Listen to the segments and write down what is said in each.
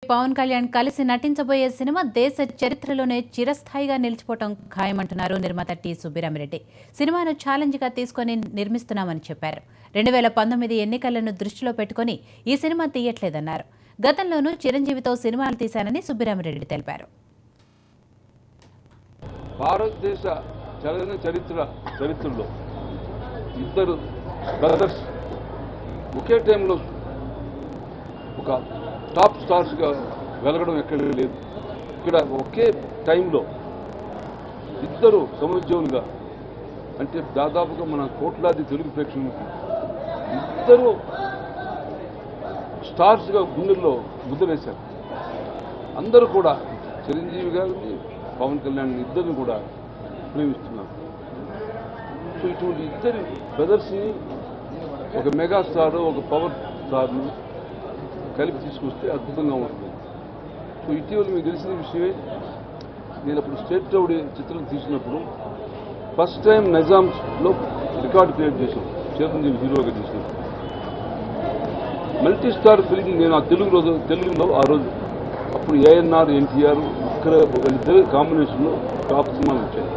పవన్ కళ్యాణ్ కలిసి నటించబోయే సినిమా దేశ చరిత్రలోనే చిరస్థాయిగా నిలిచిపోవటం ఖాయమంటున్నారు నిర్మాత టి సుబ్బిరామిరెడ్డి. సినిమాను ఛాలెంజ్గా తీసుకొని నిర్మిస్తున్నామని చెప్పారు. 2019 ఎన్నికలను దృష్టిలో పెట్టుకుని ఈ సినిమా తీయట్లేదన్నారు. గతంలోనూ చిరంజీవితో సినిమాలు తీశానని సుబ్బిరామిరెడ్డి తెలిపారు. భారతదేశ చరిత్రలో ఇద్దరు బ్రదర్స్ ఒకే టైంలో ఒక టాప్ స్టార్స్గా వెలగడం ఎక్కడ లేదు. ఇక్కడ ఒకే టైంలో ఇద్దరు సమరోద్యోగులుగా, అంటే దాదాపుగా మన కోట్లాది తెలుగు ప్రేక్షకులకి ఇద్దరు స్టార్స్గా గుండెల్లో ముద్రవేశారు. అందరూ కూడా చిరంజీవి గారిని, పవన్ కళ్యాణ్ ఇద్దరిని కూడా ప్రేమిస్తున్నారు. సో ఇటువంటి ఇద్దరు బ్రదర్స్ని ఒక మెగా స్టార్, ఒక పవర్ స్టార్ని కలిపి తీసుకొస్తే అద్భుతంగా ఉంటుంది. సో ఇటీవల మీకు తెలిసిన విషయమే, నేను అప్పుడు స్టేట్ రౌడీ చిత్రం తీసినప్పుడు ఫస్ట్ టైం నిజాంలో రికార్డు క్రియేట్ చేశాం. చిరంజీవి హీరోగా చేసినప్పుడు మల్టీ స్టార్ ఫిల్మ్ నేను ఆ తెలుగులో ఆ రోజు అప్పుడు ఏఎన్ఆర్, ఎన్టీఆర్ ఇక్కడ వీళ్ళిద్దరు కాంబినేషన్లో టాప్ సినిమాలు వచ్చాయి.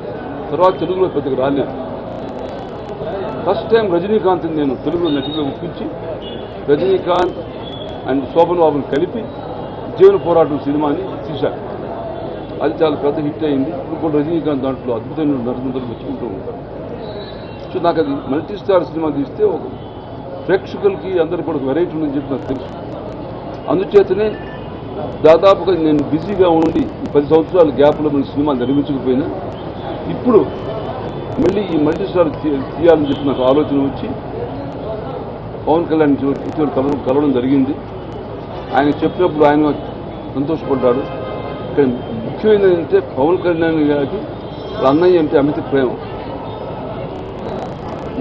తర్వాత తెలుగులో పెద్దగా రాలేదు. ఫస్ట్ టైం రజనీకాంత్ని నేను తెలుగులో నటిగా ఒప్పించి రజనీకాంత్ అండ్ శోభన్ బాబుని కలిపి జీవన పోరాటం సినిమాని తీశారు. అది చాలా పెద్ద హిట్ అయింది. ఇప్పుడు కూడా రజనీకాంత్ దాంట్లో అద్భుతమైన నటులందరూ మెచ్చుకుంటూ ఉంటారు. సో నాకు అది మల్టీ స్టార్ సినిమా తీస్తే ఒక ప్రేక్షకులకి అందరూ కూడా వెరైటీ ఉందని చెప్పి నాకు తెలుసు. అందుచేతనే దాదాపుగా నేను బిజీగా ఉండి 10 సంవత్సరాల గ్యాప్లో మన సినిమాలు నిర్మించకపోయినా ఇప్పుడు మళ్ళీ ఈ మల్టీ స్టార్ తీయాలని చెప్పి నాకు ఆలోచన వచ్చి పవన్ కళ్యాణ్ ఇటీవల కలవడం జరిగింది. ఆయన చెప్పినప్పుడు ఆయన సంతోషపడ్డాడు. ఇక్కడ ముఖ్యమైనది ఏంటంటే పవన్ కళ్యాణ్ గారికి అన్నయ్య అంటే అమిత ప్రేమ.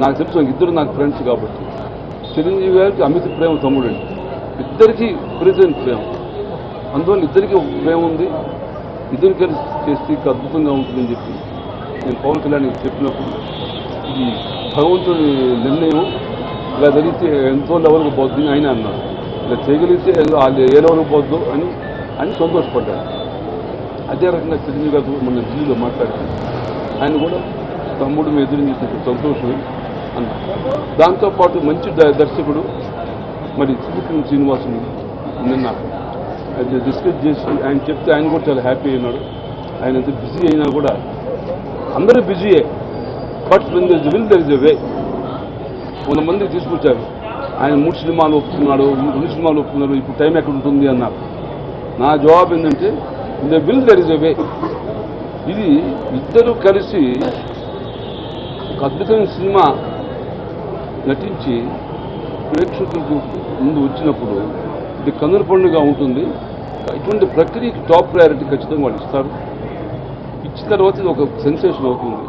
నాకు తెలుసు ఇద్దరు నాకు ఫ్రెండ్స్ కాబట్టి. చిరంజీవి గారికి అమిత ప్రేమ తమ్ముడు అండి. ఇద్దరికీ ప్రెజెంట్ ప్రేమ. అందువల్ల ఇద్దరికీ ఒక ప్రేమ ఉంది. ఇద్దరు కలిసి చేస్తే అద్భుతంగా ఉంటుందని చెప్పి నేను పవన్ కళ్యాణ్ చెప్పినప్పుడు ఇది భగవంతుడి నిర్ణయం, ఇలా జరిగితే ఎంతో లెవెల్కి పోద్ది ఆయన అన్నాడు. ఇలా చేయగలిగితే ఏ లెవెల్కి పోద్దు అని సంతోషపడ్డాడు. అదే రకంగా చిరంజీవి గారు మన ఢిల్లీలో మాట్లాడితే ఆయన కూడా తమ్ముడు మీ ఎదురు చేసినప్పుడు సంతోషమే అన్నారు. దాంతోపాటు మంచి దర్శకుడు మరి త్రివిక్రమ్ శ్రీనివాసుని నిన్న అది డిస్కస్ చేసి ఆయన చెప్తే ఆయన కూడా చాలా హ్యాపీ అయినాడు. ఆయన ఎంత బిజీ అయినా కూడా అందరూ బిజీయే, but when there is will there is a way. కొంతమంది తీసుకొచ్చారు. ఆయన 3 సినిమాలు ఒప్పుకున్నాడు, 2 సినిమాలు ఒప్పుకున్నారు, ఇప్పుడు టైం ఎక్కడ ఉంటుంది అన్నారు. నా జవాబు ఏంటంటే they will there is a way. ఇది ఇద్దరు కలిసి ఒక అద్భుతమైన సినిమా నటించి ప్రేక్షకులకు ముందు వచ్చినప్పుడు ఇది కన్నుల పండుగ ఉంటుంది. ఇటువంటి ప్రక్రియకి టాప్ ప్రయారిటీ ఖచ్చితంగా వాళ్ళు ఇస్తారు. ఇచ్చిన తర్వాత ఇది ఒక సెన్సేషన్ అవుతుంది.